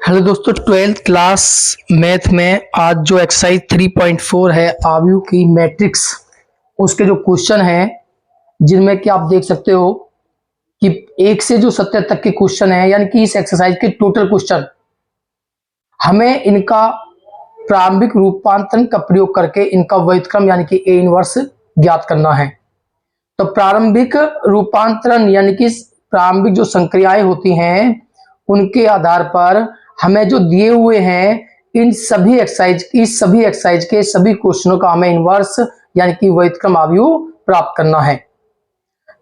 Hello दोस्तों, 12th class math में आज जो एक्सरसाइज 3.4 है आव्यूह की मैट्रिक्स, उसके जो क्वेश्चन हैं जिनमें कि आप देख सकते हो कि 1 से जो 70 तक के क्वेश्चन हैं, यानी कि इस एक्सरसाइज के टोटल क्वेश्चन हमें इनका प्रारंभिक रूपांतरण का प्रयोग करके इनका व्युत्क्रम यानी कि ए इनवर्स ज्ञात करना है। तो प्रारंभिक रूपांतरण यानी कि प्रारंभिक जो संक्रियाएं होती हैं उनके आधार पर हमें जो दिए हुए हैं इन सभी एक्सरसाइज के सभी क्वेश्चनों का हमें इनवर्स यानी कि व्युत्क्रम आव्यूह प्राप्त करना है।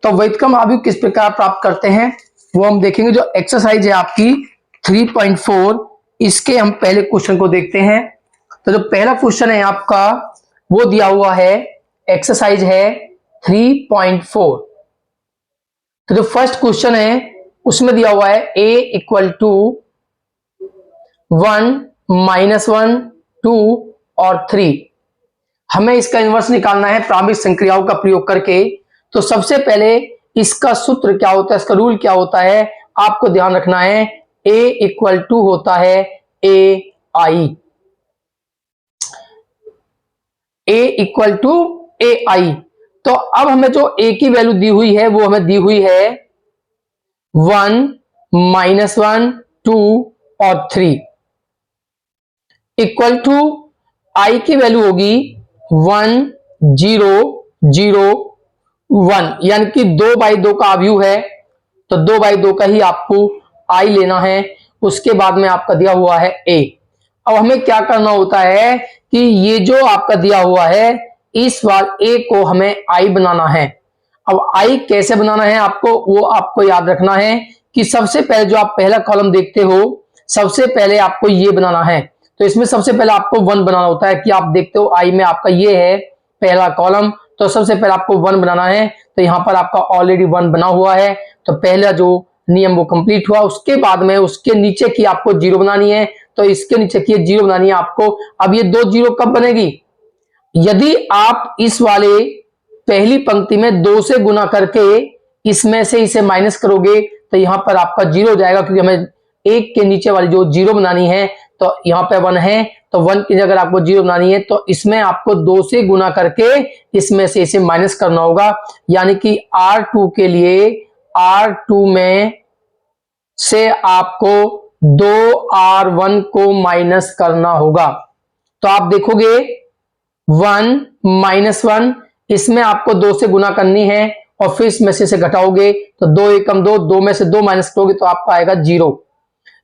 तो व्युत्क्रम आव्यूह किस प्रकार प्राप्त करते हैं वो हम देखेंगे। जो एक्सरसाइज है आपकी 3.4, इसके हम पहले क्वेश्चन को देखते हैं। तो जो पहला क्वेश्चन है आपका वो दिया हुआ है, एक्सरसाइज है 3.4। तो जो फर्स्ट क्वेश्चन है उसमें दिया हुआ है a इक्वल टू 1, -1, 2 और 3। हमें इसका इनवर्स निकालना है प्रारंभिक संक्रियाओं का प्रयोग करके। तो सबसे पहले इसका सूत्र क्या होता है, इसका रूल क्या होता है, आपको ध्यान रखना है। a इक्वल टू होता है ai, a equal to ai। तो अब हमें जो a की वैल्यू दी हुई है वो हमें दी हुई है 1, -1, 2 और 3 इक्वल टू आई की वैल्यू होगी 1, 0, 0, 1, यानी कि 2/2 का आव्यूह है। तो 2/2 का ही आपको आई लेना है। उसके बाद में आपका दिया हुआ है a। अब हमें क्या करना होता है कि ये जो आपका दिया हुआ है इस बार a को हमें आई बनाना है। अब आई कैसे बनाना है वो आपको याद रखना है कि सबसे पहले जो आप पहला कॉलम देखते हो सबसे पहले आपको ये बनाना है। तो इसमें सबसे पहले आपको 1 बनाना होता है कि आप देखते हो आई में आपका ये है पहला कॉलम, तो सबसे पहले आपको 1 बनाना है। तो यहां पर आपका ऑलरेडी 1 बना हुआ है, तो पहला जो नियम वो कंप्लीट हुआ। उसके बाद में उसके नीचे की आपको 0 बनानी है, तो इसके नीचे की 0 बनानी है आपको। अब ये 2 0 कब बनेगी, यदि आप इस वाले पहली पंक्ति में 2 से गुना करके इसमें से इसे माइनस करोगे तो यहां पर आपका 0 हो जाएगा, क्योंकि हमें 1 के नीचे वाली जो 0 बनानी है तो यहां पे 1 है, तो 1 की जगह आपको 0 बनानी है, तो इसमें आपको 2 से गुना करके इसमें से इसे माइनस करना होगा। यानी कि R2 के लिए R2 में से आपको 2R1 को माइनस करना होगा। तो आप देखोगे 1, -1, इसमें आपको 2 से गुना करनी है और फिर इसमें से घटाओगे तो 2 एकम 2, 2 में से 2 माइनस करोगे तो आपका आएगा 0।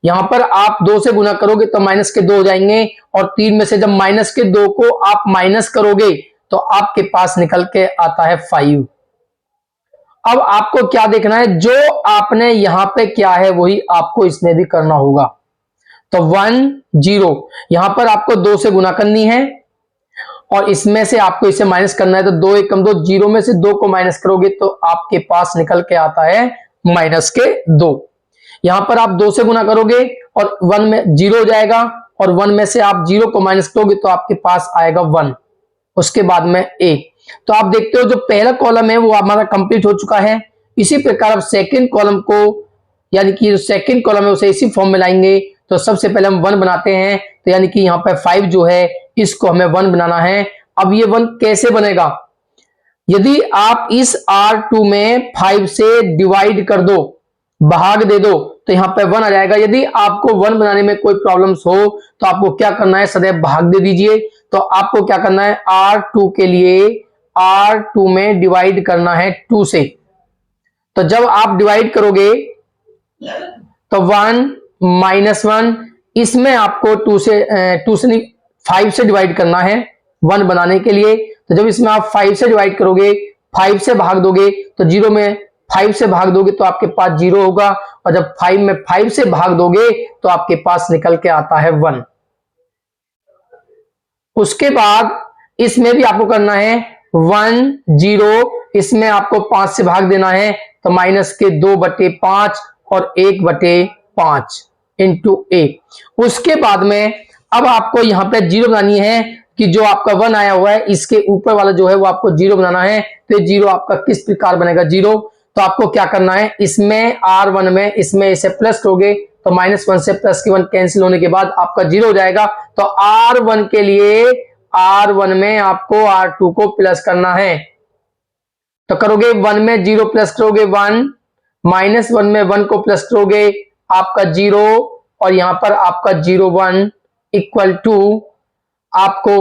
यहां पर आप 2 से गुना करोगे तो माइनस के 2 हो जाएंगे, और 3 में से जब माइनस के 2 को आप माइनस करोगे तो आपके पास निकल के आता है 5। अब आपको क्या देखना है, जो आपने यहां पे क्या है वही आपको इसमें भी करना होगा। तो 1, 0, यहां पर आपको 2 से गुना करनी है और इसमें से आपको इसे माइनस करना है। तो 2 एकम 2, 0 में से 2 को माइनस करोगे तो आपके पास निकल के आता है -2। यहां पर आप 2 से गुना करोगे और 1 में 0 हो जाएगा, और 1 में से आप 0 को माइनस करोगे तो आपके पास आएगा 1। उसके बाद में a। तो आप देखते हो जो पहला कॉलम है वो हमारा कंप्लीट हो चुका है। इसी प्रकार अब सेकंड कॉलम को, यानी कि जो सेकंड कॉलम है उसे इसी फॉर्म में लाएंगे। तो सबसे पहले हम 1 बनाते हैं, तो यानी कि यहाँ पे 5 जो है इसको हमें 1 बनाना है। अब ये 1 कैसे बनेगा, यदि आप इस R2 में 5 से डिवाइड कर दो, भाग दे दो, तो यहाँ पे 1 आ जाएगा। यदि आपको 1 बनाने में कोई प्रॉब्लम्स हो तो आपको क्या करना है, सदैव भाग दे दीजिए। तो आपको क्या करना है, R2 के लिए R2 में डिवाइड करना है 2 से। तो जब आप डिवाइड करोगे तो 1, -1, इसमें आपको 2 से 5 से डिवाइड करना है 1 बनाने के लिए। तो जब इसमें आप 5 से डिवाइड करोगे, 5 से भाग दोगे तो 0 में 5 से भाग दोगे तो आपके पास 0 होगा, और जब 5 में 5 से भाग दोगे तो आपके पास निकल के आता है 1। उसके बाद इसमें भी आपको करना है 1, 0, इसमें आपको 5 से भाग देना है, तो माइनस के 2/5 और 1/5 इंटू a। उसके बाद में अब आपको यहां पे 0 बनानी है कि जो आपका 1 आया हुआ है इसके ऊपर वाला जो है वो आपको 0 बनाना है। तो 0 आपका किस प्रकार बनेगा 0, तो आपको क्या करना है, इसमें R1 में इसमें इसे प्लस करोगे तो -1 से प्लस की 1 कैंसिल होने के बाद आपका 0 हो जाएगा। तो R1 के लिए R1 में आपको R2 को प्लस करना है। तो करोगे 1 में 0 प्लस करोगे 1, -1 में 1 को प्लस करोगे आपका 0, और यहां पर आपका 0 1 इक्वल टू आपको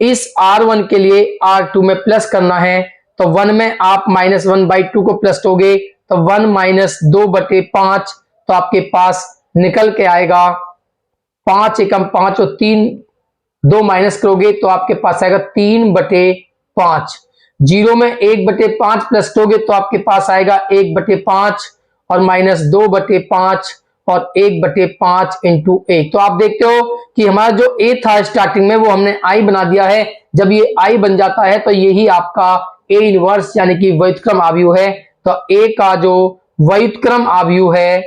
इस R1 के लिए R2 में प्लस करना है। तो 1 में आप -1/2 को प्लस करोगे तो 1 - 2/5, तो आपके पास निकल के आएगा 5 एकम 5 और 3 2 माइनस करोगे तो आपके पास आएगा 3/5। 0 में 1/5 प्लस करोगे तो आपके पास आएगा 1/5 और -2/5 और 1/5 इंटू 1। तो आप देखते हो कि हमारा जो a था स्टार्टिंग में वो हमने i बना दिया है। जब ये i बन जाता है तो यही आपका a इनवर्स यानी कि व्युत्क्रम आव्यूह है। तो a का जो व्युत्क्रम आव्यूह है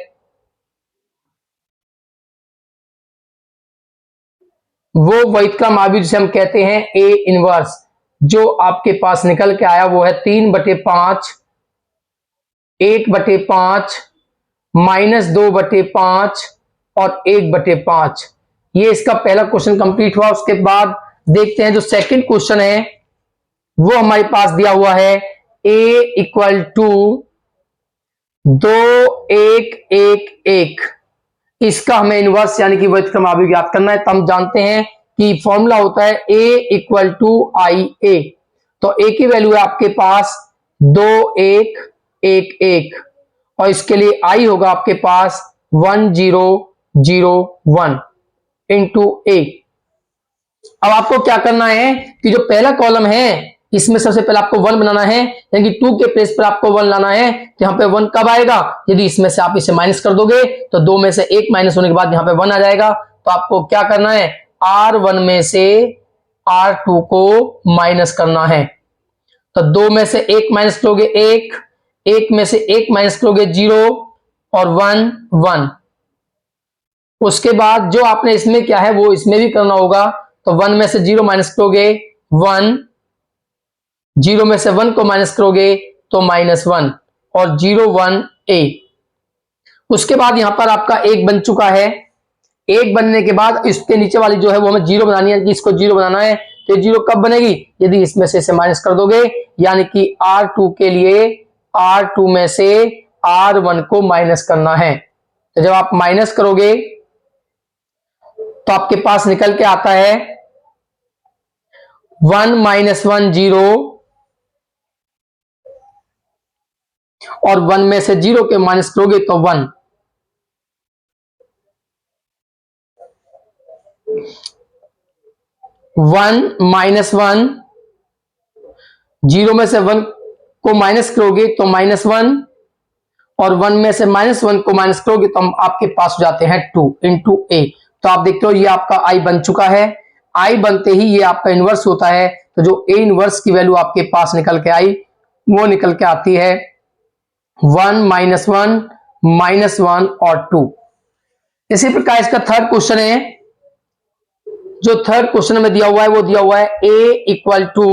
वो व्युत्क्रम आव्यूह जिसे हम कहते हैं a इनवर्स, जो आपके पास निकल के आया वो है 3/5, 1/5, -2/5 और 1/5। ये इसका पहला क्वेश्चन कंप्लीट हुआ। उसके बाद देखते हैं जो सेकंड क्वेश्चन है वो हमारे पास दिया हुआ है a इक्वल टू 2 1 1 1। इसका हमें इनवर्स यानी कि व्युत्क्रम आव्यूह ज्ञात करना है। तो हम जानते हैं कि फॉर्मूला होता है a इक्वल टू आई ए। तो a की वैल्यू है आपके पास 2 1 1 1 और इसके लिए i होगा आपके पास 1 0 0 1 इंटू ए। अब आपको क्या करना है कि जो पहला कॉलम है इसमें सबसे पहले आपको 1 बनाना है, यानी कि 2 के प्लेस पर आपको 1 लाना है। तो यहाँ पे 1 कब आएगा, यदि इसमें से आप इसे माइनस कर दोगे तो 2 में से 1 माइनस होने के बाद यहाँ पे 1 आ जाएगा। तो आपको क्या करना है, R1 में से R2 को माइनस करना है। तो 2 में से 1 माइनस करोगे 1, 1 में से 1 माइनस करोगे 0 और 1 1। उसके बाद जो आपने इसमें क्या है वो इसमें भी करना होगा। तो 1 में से 0 माइनस करोगे 1, 0 में से 1 को माइनस करोगे तो -1 और 0 1 a। उसके बाद यहां पर आपका 1 बन चुका है। 1 बनने के बाद इसके नीचे वाली जो है वो हमें 0 बनानी है, कि इसको 0 बनाना है। तो 0 कब बनेगी, यदि इसमें से इसे माइनस कर दोगे, यानी कि R2 के लिए R2 में से R1 को माइनस करना है। तो जब आप माइनस करोगे तो आपके पास निकल के आता है 1 -1 0 और 1 में से 0 के माइनस करोगे तो 1। 1 -1, 0 में से 1 को माइनस करोगे तो -1 और 1 में से -1 को माइनस करोगे तो हम आपके पास हो जाते हैं 2 इंटू ए। तो आप देखते हो ये आपका i बन चुका है। i बनते ही ये आपका इनवर्स होता है। तो जो a इनवर्स की वैल्यू आपके पास निकल के आई वो निकल के आती है 1 -1 -1 और 2। इसी प्रकार इसका थर्ड क्वेश्चन है। जो थर्ड क्वेश्चन में दिया हुआ है वो दिया हुआ है a इक्वल टू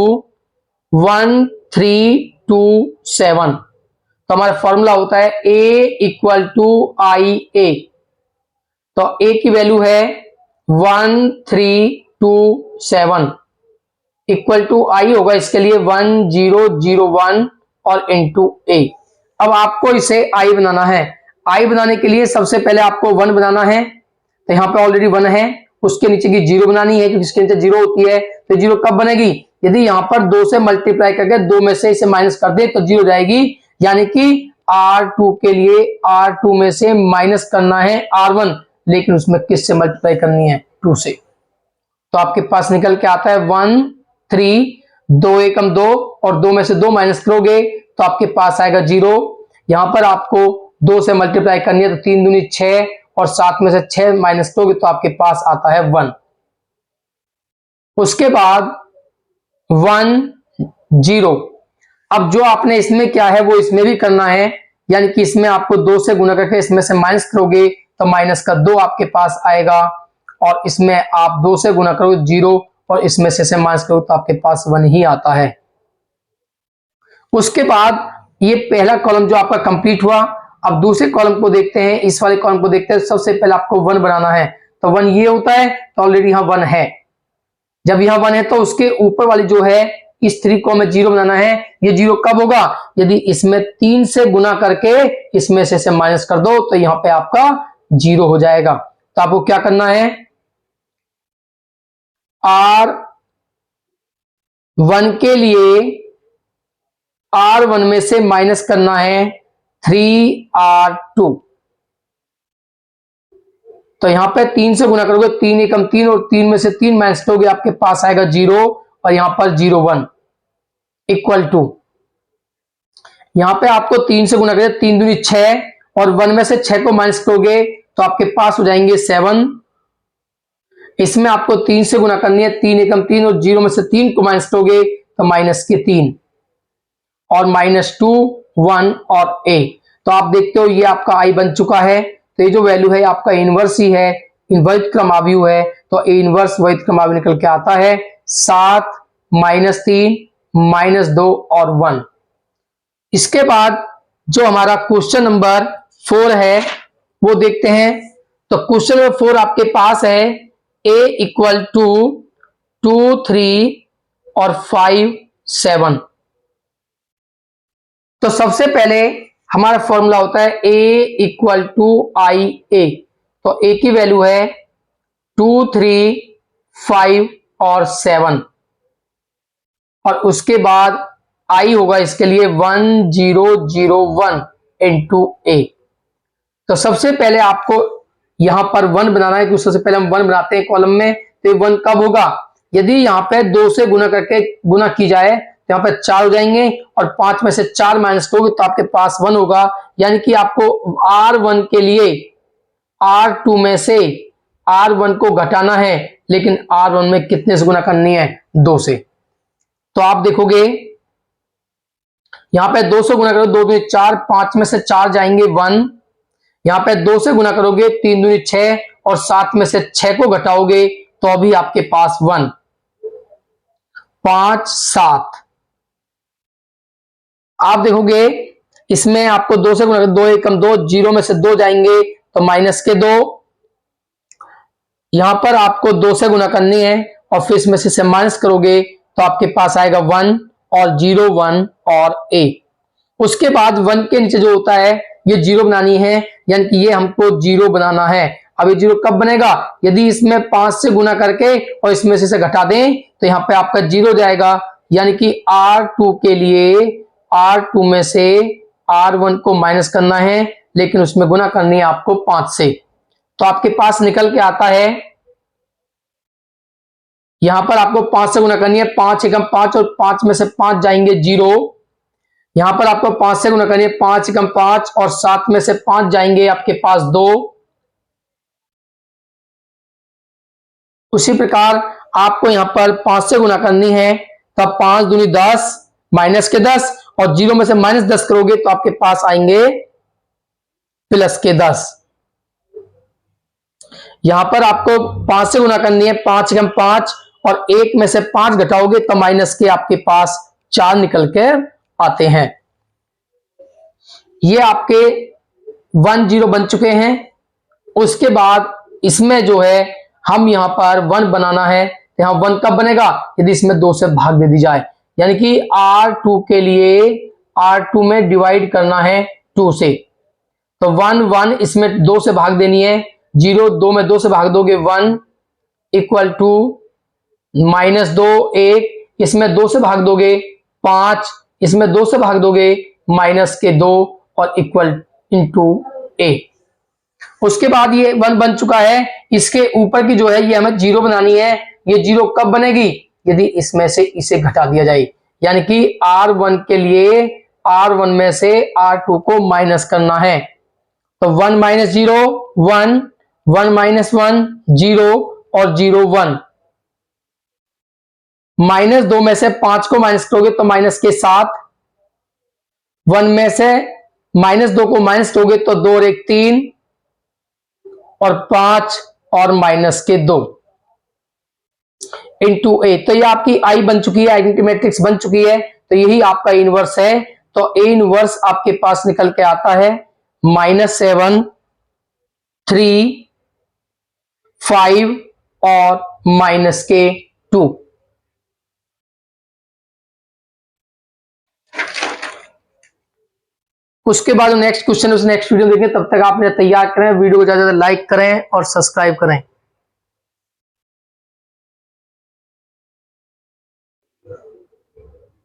1 3 2 7। तो हमारा फॉर्मूला होता है a इक्वल टू आई ए। तो a की वैल्यू है 1 3 2 7 इक्वल टू आई होगा इसके लिए 1 0 0 1 और इंटू ए। अब आपको इसे i बनाना है। i बनाने के लिए सबसे पहले आपको 1 बनाना है। तो यहां पे ऑलरेडी 1 है, उसके नीचे की 0 बनानी है क्योंकि इसके नीचे 0 होती है। तो 0 कब बनेगी, यदि यहां पर 2 से मल्टीप्लाई करके 2 में से इसे माइनस कर दे तो 0 जाएगी। यानी कि R2 के लिए R2 में से माइनस करना है R1, लेकिन उसमें किससे मल्टीप्लाई करनी है, 2 से। तो आपके पास निकल के आता है 1 3 2 एकम 2 और 2 में से 2 माइनस करोगे तो आपके पास आएगा 0। यहां पर आपको 2 से मल्टीप्लाई करनी है तो 3 दूनी 6 और 7 में से 6 माइनस करोगे तो आपके पास आता है 1। उसके बाद 1 0। अब जो आपने इसमें क्या है वो इसमें भी करना है, यानी कि इसमें आपको 2 से गुणा करके इसमें से माइनस करोगे तो माइनस का 2 आपके पास आएगा और इसमें आप 2 से गुणा करोगे 0 और इसमें से माइनस करोगे तो आपके पास 1 ही आता है। उसके बाद ये पहला कॉलम जो आपका कंप्लीट हुआ। अब दूसरे कॉलम को देखते हैं, इस वाले कॉलम को देखते हैं। सबसे पहले आपको 1 बनाना है, तो 1 ये होता है, तो ऑलरेडी यहाँ 1 है। जब यहाँ 1 है तो उसके ऊपर वाली जो है इस 3 को हमें 0 बनाना है। ये 0 कब होगा? यदि इसमें 3 से गुना करके इसमें से माइनस कर दो, तो यहाँ पे आपका 0 हो जाएगा। तो आपको क्या करना है, R1 के लिए R1 में से माइनस करना है 3R2। तो यहां पे 3 से गुना करोगे, 3 एकम 3 और 3 में से 3 माइनस करोगे, आपके पास आएगा 0 और यहां पर 0 1 इक्वल टू, यहां पे आपको 3 से गुना करोगे, 3 दूनी 6 और 1 में से 6 को माइनस करोगे तो आपके पास हो जाएंगे 7। इसमें आपको 3 से गुना करनी है, 3 एकम 3 और 0 में से 3 को माइनस करोगे तो माइनस के 3 और -2 1 और a। तो आप देखते हो ये आपका आई बन चुका है। तो ये जो वैल्यू है आपका इनवर्स ही है, वैध क्रमाव्यू है। तो ए इनवर्स वैध क्रमाव्यू निकल के आता है 7 -3 -2 और 1। इसके बाद जो हमारा क्वेश्चन नंबर 4 है वो देखते हैं। तो क्वेश्चन नंबर 4 आपके पास है a इक्वल टू 2 3 और 5 7। तो सबसे पहले हमारा फॉर्मूला होता है a इक्वल टू आई ए। तो a की वैल्यू है 2 3 5 और 7 और उसके बाद i होगा इसके लिए 1 0 0 1 इंटू ए। तो सबसे पहले आपको यहां पर 1 बनाना है, क्योंकि सबसे पहले हम 1 बनाते हैं कॉलम में। तो 1 कब होगा? यदि यहाँ पे 2 से गुना करके गुना की जाए तो यहाँ पे 4 हो जाएंगे और 5 में से 4 माइनस करोगे तो आपके पास 1 होगा। यानी कि आपको R1 के लिए R2 में से R1 को घटाना है, लेकिन R1 में कितने से गुना करनी है? 2 से। तो आप देखोगे यहां पे 2 से गुना करो, 2 दूनी 4, 5 में से 4 जाएंगे 1। यहां पे 2 से गुना करोगे 3 दूनी 6 और 7 में से 6 को घटाओगे तो अभी आपके पास 1 5 7। आप देखोगे इसमें आपको 2 से गुना करो, 2 एकम 2, 0 में से 2 जाएंगे तो माइनस के 2। यहां पर आपको 2 से गुना करनी है और फिर इसमें से माइनस करोगे तो आपके पास आएगा 1 और 0 1 और a। उसके बाद 1 के नीचे जो होता है ये 0 बनानी है, यानी कि ये हमको 0 बनाना है। अब ये 0 कब बनेगा? यदि इसमें 5 से गुना करके और इसमें से घटा दें तो यहाँ पे आपका 0 जाएगा। यानी कि R2 के लिए R2 में से R1 को माइनस करना है, लेकिन उसमें गुना करनी है आपको 5 से। तो आपके पास निकल के आता है, यहां पर आपको 5 से गुना करनी है, 5 एकम 5 और 5 में से 5 जाएंगे 0। यहां पर आपको 5 से गुना करनी है, 5 एकम 5 और 7 में से 5 जाएंगे आपके पास 2। उसी प्रकार आपको यहां पर 5 से गुना करनी है, तब 5 दूनी 10 माइनस के 10 और 0 में से माइनस 10 करोगे तो आपके पास आएंगे प्लस के 10। यहां पर आपको 5 से गुना करनी है, 5 एकम 5 और 1 में से 5 घटाओगे तो माइनस के आपके पास 4 निकल के आते हैं। ये आपके 1 0 बन चुके हैं। उसके बाद इसमें जो है हम यहां पर 1 बनाना है, तो यहां 1 कब बनेगा? यदि इसमें 2 से भाग दे दी जाए, यानी कि R2 के लिए R2 में डिवाइड करना है 2 से। तो 1 1 इसमें 2 से भाग देनी है, 0 2 में 2 से भाग दोगे 1 इक्वल टू -2 1, इसमें 2 से भाग दोगे 5, इसमें 2 से भाग दोगे माइनस के 2 और इक्वल इंटू a। उसके बाद ये 1 बन चुका है। इसके ऊपर की जो है ये हमें 0 बनानी है। ये 0 कब बनेगी? यदि इसमें से इसे घटा दिया जाए, यानी कि R1 के लिए R1 में से R2 को माइनस करना है। तो 1 - 0 1, 1 - 1 0 और 0 1। -2 में से 5 को माइनस करोगे तो माइनस के 7। 1 में से -2 को माइनस करोगे तो 2 और 1 3 और 5 और माइनस के 2 इंटू a। तो ये आपकी आई बन चुकी है, आइडेंटिटी मैट्रिक्स बन चुकी है। तो यही आपका इनवर्स है। तो a इनवर्स आपके पास निकल के आता है। -7, 3, 5 और -2। उसके बाद नेक्स्ट क्वेश्चन उस नेक्स्ट वीडियो देखें। तब तक आप तैयार करें, वीडियो को ज्यादा लाइक करें और सब्सक्राइब करें।